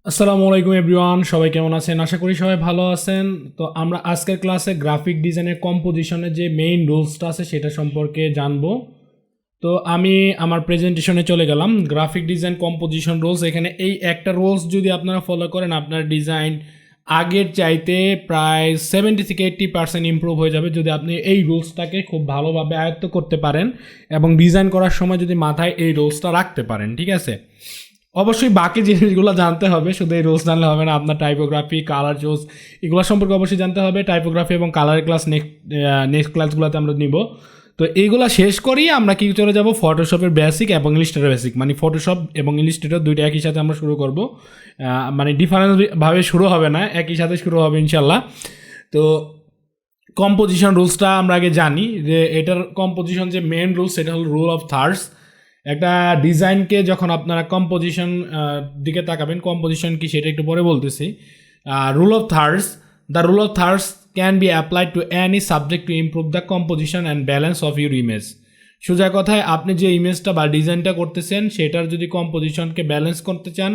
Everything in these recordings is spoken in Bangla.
আসসালামু আলাইকুম এভরিওয়ান, সবাই কেমন আছেন? আশা করি সবাই ভালো আছেন। তো আমরা আজকের ক্লাসে গ্রাফিক ডিজাইনের কম্পোজিশনের যে মেইন রুলসটা আছে সেটা সম্পর্কে জানবো। তো আমি আমার প্রেজেন্টেশনে চলে গেলাম। গ্রাফিক ডিজাইন কম্পোজিশন রুলস, এখানে এই একটা রুলস যদি আপনারা ফলো করেন আপনার ডিজাইন আগের চাইতে প্রায় 70 থেকে 80% ইমপ্রুভ হয়ে যাবে যদি আপনি এই রুলসটাকে খুব ভালোভাবে আয়ত্ত করতে পারেন এবং ডিজাইন করার সময় যদি মাথায় এই রুলসটা রাখতে পারেন। ঠিক আছে, অবশ্যই বাকি জিনিসগুলো জানতে হবে, শুধু এই রুলস জানলে হবে না। আপনার টাইপোগ্রাফি, কালার চুজ, এগুলো সম্পর্কে অবশ্যই জানতে হবে। টাইপোগ্রাফি এবং কালারের ক্লাস নেক্সট ক্লাসগুলোতে আমরা নিব। তো এইগুলো শেষ করেই আমরা কি চলে যাব ফটোশপের বেসিক এবং ইলিস্ট্রেটর বেসিক, মানে ফটোশপ এবং ইলিস্ট্রেটর দুইটা একই সাথে আমরা শুরু করব। মানে ডিফারেন্টভাবে শুরু হবে না, একই সাথে শুরু হবে ইনশাল্লাহ। তো কম্পোজিশন রুলসটা আমরা আগে জানি যে এটার কম্পোজিশন যে মেন রুলস সেটা হলো রুল অফ থার্ডস। একটা ডিজাইনকে যখন আপনারা কম্পোজিশন দিকে তাকাবেন, কম্পোজিশন কি সেটা একটু পরে বলতেছি। Rule of thirds, the rule of thirds can be applied to any subject to improve the composition and balance of your image. সোজা কথায় আপনি যে ইমেজটা বা ডিজাইনটা করতেছেন সেটার যদি কম্পোজিশনকে ব্যালেন্স করতে চান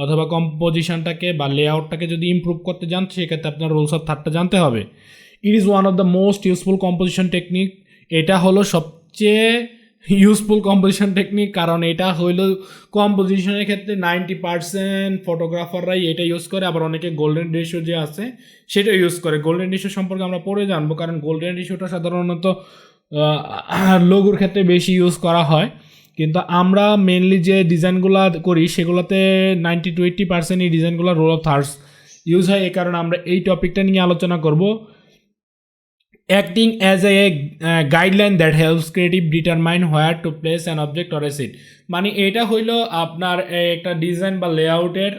অথবা কম্পোজিশনটাকে বা লেআউটটাকে যদি ইমপ্রুভ করতে চান সেক্ষেত্রে আপনার রুলস অফ থার্ডটা জানতে হবে। It is one of the most useful composition technique. এটা হলো সবচেয়ে ইউজফুল কম্পোজিশন টেকনিক, কারণ এটা হইল কম্পোজিশনের ক্ষেত্রে 90% ফটোগ্রাফাররাই এটা ইউজ করে, আবার অনেকে গোল্ডেন রেশিও যে আছে সেটা ইউজ করে। গোল্ডেন রেশিও সম্পর্কে আমরা পরে জানবো, কারণ গোল্ডেন রেশিওটা সাধারণত লোগোর ক্ষেত্রে বেশি ইউজ করা হয়, কিন্তু আমরা মেনলি যে ডিজাইনগুলো করি সেগুলোতে 90 to 80% এই ডিজাইনগুলো রোল অফ থার্ডস ইউজ হয়। এই কারণে আমরা এই টপিকটা নিয়ে আলোচনা করব। Acting as a guideline that helps creative determine where to place an object or a seat. মানে এটা হইল আপনার একটা ডিজাইন বা লেআউটের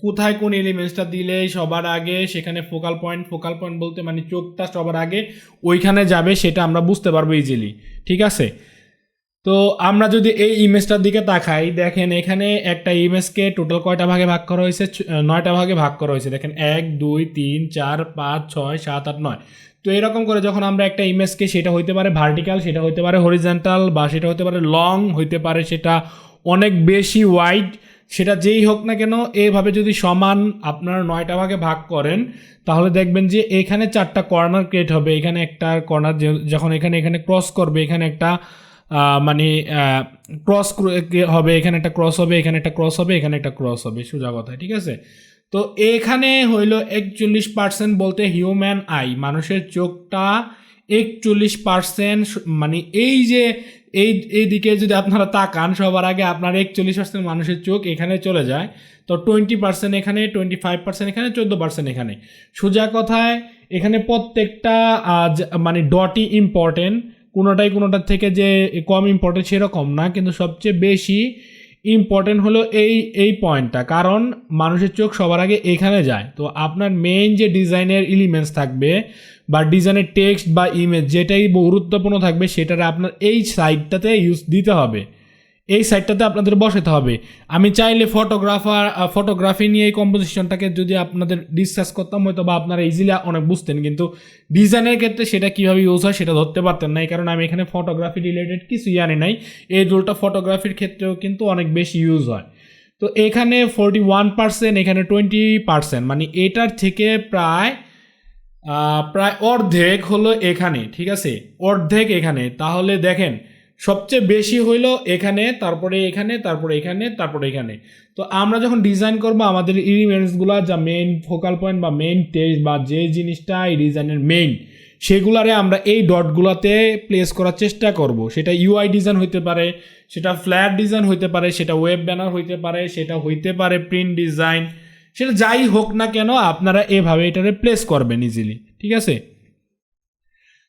কোথায় কোন এলিমেন্টসটা দিলে সবার আগে সেখানে ফোকাল পয়েন্ট বলতে মানে চোখটা সবার আগে ওইখানে যাবে সেটা আমরা বুঝতে পারবো ইজিলি। ঠিক আছে, তো আমরা যদি এই ইমেজটার দিকে তাকাই, দেখেন এখানে একটা ইমেজকে টোটাল কয়টা ভাগে ভাগ করা হয়েছে? 9টা ভাগে ভাগ করা হয়েছে। দেখেন 1 2 3 4 5 6 7 8 9। তো এরকম করে যখন আমরা একটা ইমেজকে, সেটা হইতে পারে ভার্টিক্যাল, সেটা হইতে পারে হরিজন্টাল, বা সেটা হতে পারে লং, হইতে পারে সেটা অনেক বেশি ওয়াইড, সেটা যেই হোক না কেন, এইভাবে যদি সমান আপনারা 9টা ভাগে ভাগ করেন তাহলে দেখবেন যে এখানে 4টা কর্নার ক্রিয়েট হবে। এখানে একটা কর্নার যখন এখানে ক্রস করবে, এখানে একটা মানে ক্রস হবে, এখানে একটা ক্রস হবে, এখানে একটা ক্রস হবে, এখানে একটা ক্রস হবে, সোজা কথা। ঠিক আছে, তো এখানে হইল 41% বলতে হিউম্যান আই, মানুষের চোখটা 41%, মানে এই যে এই দিকে যদি আপনারা তাকান সবার আগে আপনার 41% মানুষের চোখ এখানে চলে যায়। তো 20% এখানে, 25% এখানে, 14% এখানে। সোজা কথায় এখানে প্রত্যেকটা মানে ডটই ইম্পর্টেন্ট, কোনোটার থেকে যে কম ইম্পর্টেন্ট সেরকম না, কিন্তু সবচেয়ে বেশি ইম্পর্টেন্ট হলো এই পয়েন্টটা, কারণ মানুষের চোখ সবার আগে এখানে যায়। তো আপনার মেইন যে ডিজাইনের এলিমেন্টস থাকবে বা ডিজাইনের টেক্সট বা ইমেজ যেটাই গুরুত্বপূর্ণ থাকবে সেটারে আপনার এই সাইডটাতে ইউজ দিতে হবে, এই সাইডটাতে আপনাদের বসাতে হবে। আমি চাইলে ফটোগ্রাফি নিয়ে এই কম্পোজিশনটাকে যদি আপনাদের ডিসকাস করতাম হয়তো বা আপনারা ইজিলি অনেক বুঝতেন, কিন্তু ডিজাইনের ক্ষেত্রে সেটা কীভাবে ইউজ হয় সেটা ধরতে পারতেন না, এই কারণে আমি এখানে ফটোগ্রাফি রিলেটেড কিছু জানি নাই। এই রুলটা ফটোগ্রাফির ক্ষেত্রেও কিন্তু অনেক বেশি ইউজ হয়। তো এখানে 41%, এখানে 20%, মানে এটার থেকে প্রায় অর্ধেক হলো এখানে। ঠিক আছে, অর্ধেক এখানে। তাহলে দেখেন সবচেয়ে বেশি হইলো এখানে, তারপরে এখানে, তারপরে এখানে, তারপরে এখানে। তো আমরা যখন ডিজাইন করবো আমাদের এলিমেন্টসগুলো যা মেইন ফোকাল পয়েন্ট বা মেইন টেক্সট বা যে জিনিসটা এই ডিজাইনের মেইন, সেগুলারে আমরা এই ডটগুলোতে প্লেস করার চেষ্টা করব। সেটা ইউআই ডিজাইন হইতে পারে, সেটা ফ্ল্যাট ডিজাইন হইতে পারে, সেটা ওয়েব ব্যানার হইতে পারে, সেটা হইতে পারে প্রিন্ট ডিজাইন, সেটা যাই হোক না কেন আপনারা এভাবে এটারে প্লেস করবেন ইজিলি। ঠিক আছে,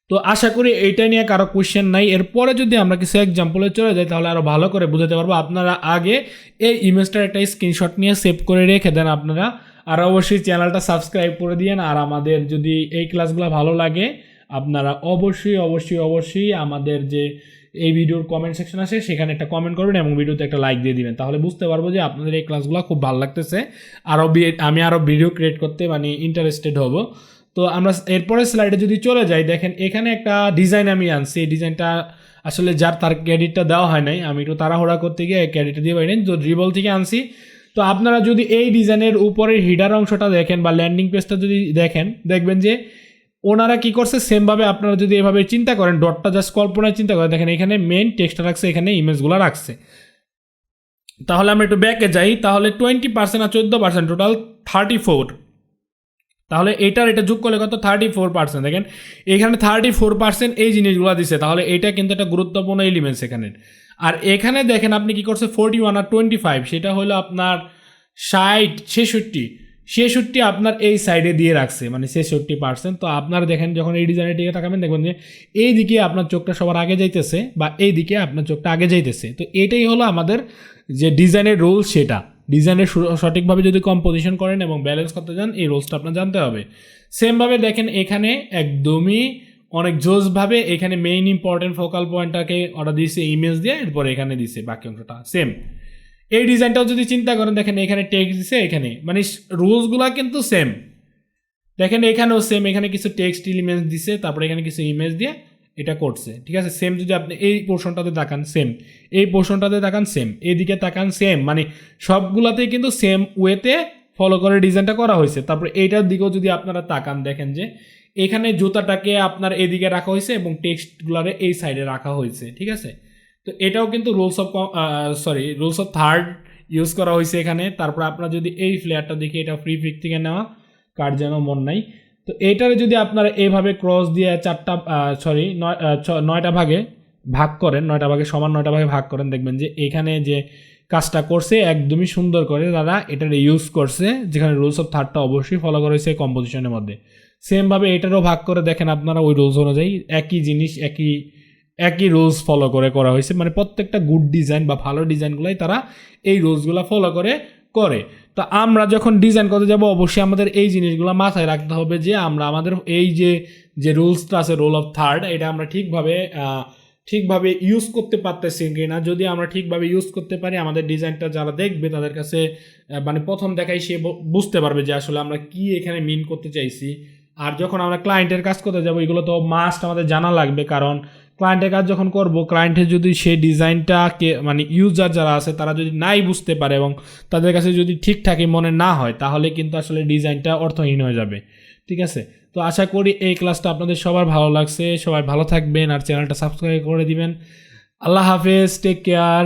তো আশা করি এইটা নিয়ে কারো কোয়েশ্চেন নাই। এরপরে যদি আমরা কিছু এক্সাম্পলে চলে যাই তাহলে আরও ভালো করে বুঝতে পারবো। আপনারা আগে এই ইমেজটার একটা স্ক্রিনশট নিয়ে সেভ করে রেখে দেন আপনারা, আর অবশ্যই চ্যানেলটা সাবস্ক্রাইব করে দিয়েন। আর আমাদের যদি এই ক্লাসগুলো ভালো লাগে আপনারা অবশ্যই আমাদের যে এই ভিডিওর কমেন্ট সেকশন আছে সেখানে একটা কমেন্ট করবেন এবং ভিডিওতে একটা লাইক দিয়ে দিবেন, তাহলে বুঝতে পারবো যে আপনাদের এই ক্লাসগুলো খুব ভালো লাগতেছে, আমি আরও ভিডিও ক্রিয়েট করতে মানে ইন্টারেস্টেড হব। তো আমরা এরপরের স্লাইডে যদি চলে যাই, দেখেন এখানে একটা ডিজাইন আমি আনছি। এই ডিজাইনটা আসলে তার ক্রেডিটটা দেওয়া হয় নাই, আমি একটু তাড়াহুড়া করতে গিয়ে ক্রেডিটটা দিয়ে পাইনি, তো ড্রিবল থেকে আনছি। তো আপনারা যদি এই ডিজাইনের উপরের হিডার অংশটা দেখেন বা ল্যান্ডিং পেজটা যদি দেখেন, দেখবেন যে ওনারা কি করছে সেমভাবে আপনারা যদি এভাবে চিন্তা করেন, ডটটা জাস্ট কল্পনায় চিন্তা করেন, দেখেন এখানে মেন টেক্সটটা রাখছে, এখানে ইমেজগুলো রাখছে। তাহলে আমরা একটু ব্যাকে যাই, তাহলে 20% আর 14%, টোটাল 34। তাহলে এটা যোগ করলে কত? 34%। দেখেন এখানে 34% এই জিনিসগুলো দিচ্ছে, তাহলে এটা কিন্তু একটা গুরুত্বপূর্ণ এলিমেন্টস এখানে। আর এখানে দেখেন আপনি কি করছে 41 আর 25, সেটা হলো আপনার 60, 66 আপনার এই সাইডে দিয়ে রাখছে, মানে 66%। তো আপনারা দেখেন যখন এই ডিজাইনের দিকে তাকাবেন, দেখবেন যে এই দিকে আপনার চোখটা সবার আগে যাইতেছে বা এই দিকে আপনার চোখটা আগে যাইতেছে। তো এটাই হলো আমাদের যে ডিজাইনের রুলস, সেটা ডিজাইনের সঠিকভাবে যদি কম্পোজিশন করেন এবং ব্যালেন্স করতে যান, এই রুলসটা আপনার জানতে হবে। সেমভাবে দেখেন এখানে একদমই অনেক জোসভাবে এখানে মেইন ইম্পর্টেন্ট ফোকাল পয়েন্টটাকে ওরা দিয়েছে ইমেজ দিয়ে, এরপরে এখানে দিছে বাকি অংশটা সেম। এই ডিজাইনটাও যদি চিন্তা করেন, দেখেন এখানে টেক্সট দিছে, এখানে মানে রুলসগুলা কিন্তু সেম। দেখেন এখানেও সেম, এখানে কিছু টেক্সট এলিমেন্টস দিছে, তারপরে এখানে কিছু ইমেজ দিয়ে এটা করছে, ঠিক আছে। সেম যদি আপনি এই পোর্শনটাতে তাকান সেম, এই পোর্শনটাতে তাকান সেম, এইদিকে তাকান সেম, মানে সবগুলাতেই কিন্তু সেম ওয়েতে ফলো করে ডিজাইনটা করা হয়েছে। তারপরে এইটার দিকেও যদি আপনারা তাকান, দেখেন যে এখানে জুতাটাকে আপনার এদিকে রাখা হয়েছে এবং টেক্সটগুলারে এই সাইডে রাখা হয়েছে, ঠিক আছে। তো এটাও কিন্তু রুলস অফ থার্ড ইউজ করা হয়েছে এখানে। তারপর আপনারা যদি এই ফ্লেয়ারটা দেখি, এটা ফ্রি পিক থেকে নেওয়া, কার যেন মন নাই। তো এইটারে যদি আপনারা এইভাবে ক্রস দিয়ে 9টা ভাগে ভাগ করেন, 9টা ভাগে সমান 9টা ভাগে ভাগ করেন, দেখবেন যে এখানে যে কাজটা করছে একদমই সুন্দর করে তারা এটার ইউজ করছে, যেখানে রুলস অফ থার্ডটা অবশ্যই ফলো করা হয়েছে কম্পোজিশনের মধ্যে। সেমভাবে এটারও ভাগ করে দেখেন আপনারা, ওই রুলস অনুযায়ী একই জিনিস একই রুলস ফলো করে করা হয়েছে। মানে প্রত্যেকটা গুড ডিজাইন বা ভালো ডিজাইনগুলাই তারা এই রুলসগুলো ফলো করে। তো আমরা যখন ডিজাইন করতে যাব, অবশ্যই আমাদের এই জিনিসগুলো মাথায় রাখতে হবে যে আমরা আমাদের এই যে রুলসটা আছে, রুল অফ থার্ড, এটা আমরা ঠিকভাবে ইউজ করতে পারতেছি কিনা। যদি আমরা ঠিকভাবে ইউজ করতে পারি, আমাদের ডিজাইনটা যারা দেখবে তাদের কাছে মানে প্রথম দেখাই সে বুঝতে পারবে যে আসলে আমরা কি এখানে মিন করতে চাইছি। আর যখন আমরা ক্লায়েন্টের কাজ করতে যাবো, এগুলো তো মাস্ট আমাদের জানা লাগবে, কারণ ক্লায়েন্টের কাজ যখন করবো, ক্লায়েন্টের যদি সেই ডিজাইনটাকে মানে ইউজার যারা আছে তারা যদি নাই বুঝতে পারে এবং তাদের কাছে যদি ঠিকঠাকই মনে না হয়, তাহলে কিন্তু আসলে ডিজাইনটা অর্থহীন হয়ে যাবে, ঠিক আছে। তো আশা করি এই ক্লাসটা আপনাদের সবার ভালো লাগছে, সবাই ভালো থাকবেন আর চ্যানেলটা সাবস্ক্রাইব করে দিবেন। আল্লাহ হাফেজ, টেক কেয়ার।